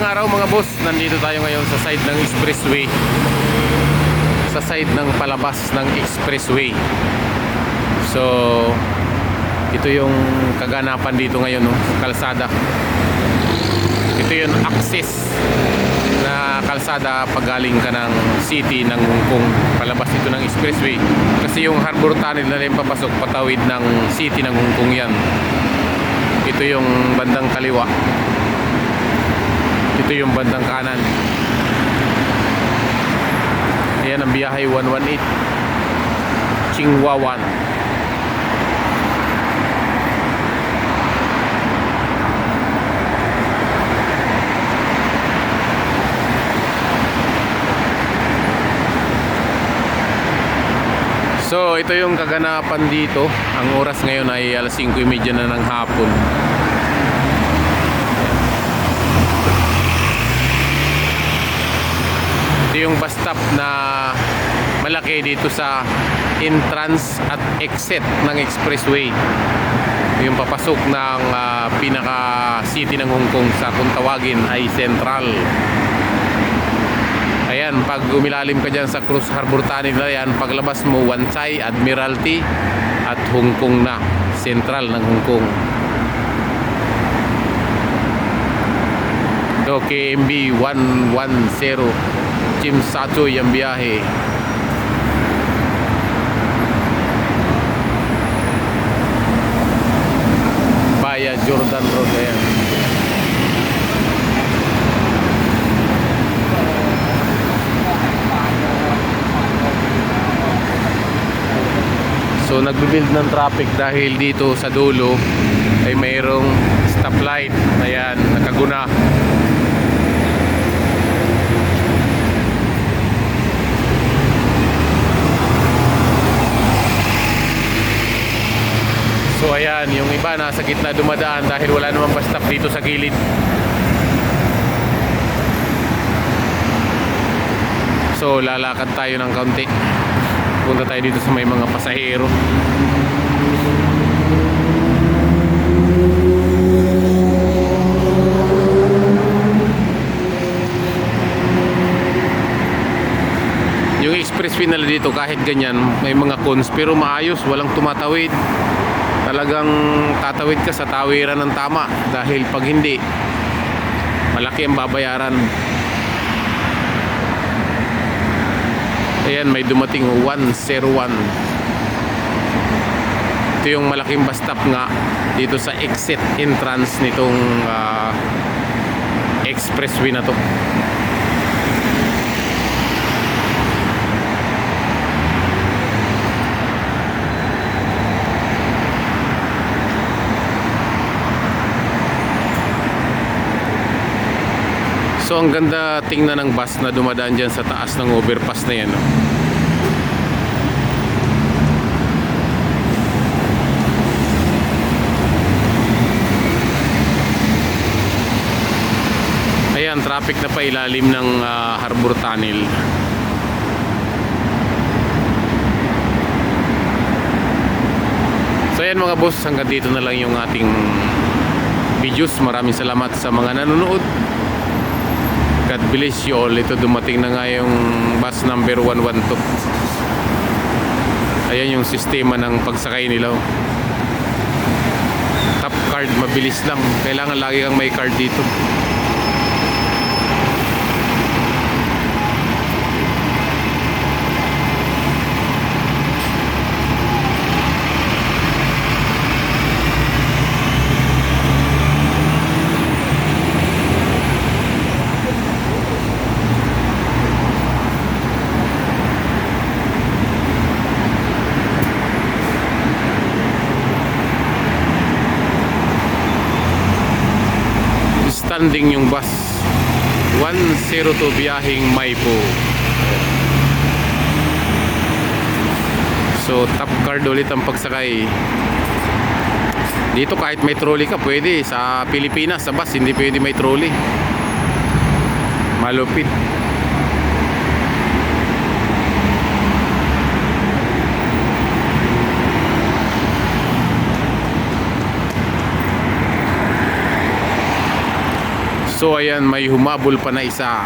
Magandang araw mga boss. Nandito tayo ngayon sa side ng expressway. Sa side ng palabas ng expressway. So, ito yung kaganapan dito ngayon, no, sa kalsada. Ito yung access na kalsada pagaling ka ng city ng Hong Kong. Palabas ito ng expressway. Kasi yung harbor tunnel na rin papasok patawid ng city ng Hong Kong yan. Ito yung bandang kaliwa. Ito yung bandang kanan. Ayan ang biyahe 118 Tsingwawan. So ito yung kaganapan dito. Ang oras ngayon ay alas 5:30 na ng hapon. Ito yung bus stop na malaki dito sa entrance at exit ng expressway. Ito yung papasok ng pinaka city ng Hong Kong, sa kung tawagin ay Central. Ayan, pag umilalim ka dyan sa Cruz Harbor Tunnel na yan, paglabas mo Wan Chai, Admiralty at Hong Kong na, Central ng Hong Kong. Ito KMB 110 Chim Satoy ang biyahe. Via Jordan Road. Ayan. So nagbibuild ng traffic dahil dito sa dulo ay mayroong stoplight. Ayan, nakaguna. So ayan, yung iba nasa gitna dumadaan dahil wala namang bus stop dito sa gilid. So lalakad tayo ng kaunti. Punta tayo dito sa may mga pasahero. Yung expressway nila dito kahit ganyan may mga cones pero maayos, walang tumatawid. Talagang tatawid ka sa tawiran ng tama dahil pag hindi, malaki ang babayaran. Ayan, may dumating 101. Ito yung malaking bus stop nga dito sa exit entrance nitong expressway na to. So ang ganda tingnan ng bus na dumadaan dyan sa taas ng overpass na yan, no? Ayan, traffic na pa ilalim ng harbor tunnel. So ayan mga boss, hanggang dito na lang yung ating videos. Maraming salamat sa mga nanonood. God bless you all. Ito dumating na nga yung bus number 112. Ayan yung sistema ng pagsakay nila. Top card, mabilis lang. Kailangan lagi kang may card dito. Standing yung bus 102 biyaheng Maipo. So top card ulit ang pagsakay dito. Kahit may trolley ka pwede. Sa Pilipinas sa bus hindi pwede may trolley. Malupit. So ayan, may humabol pa na isa.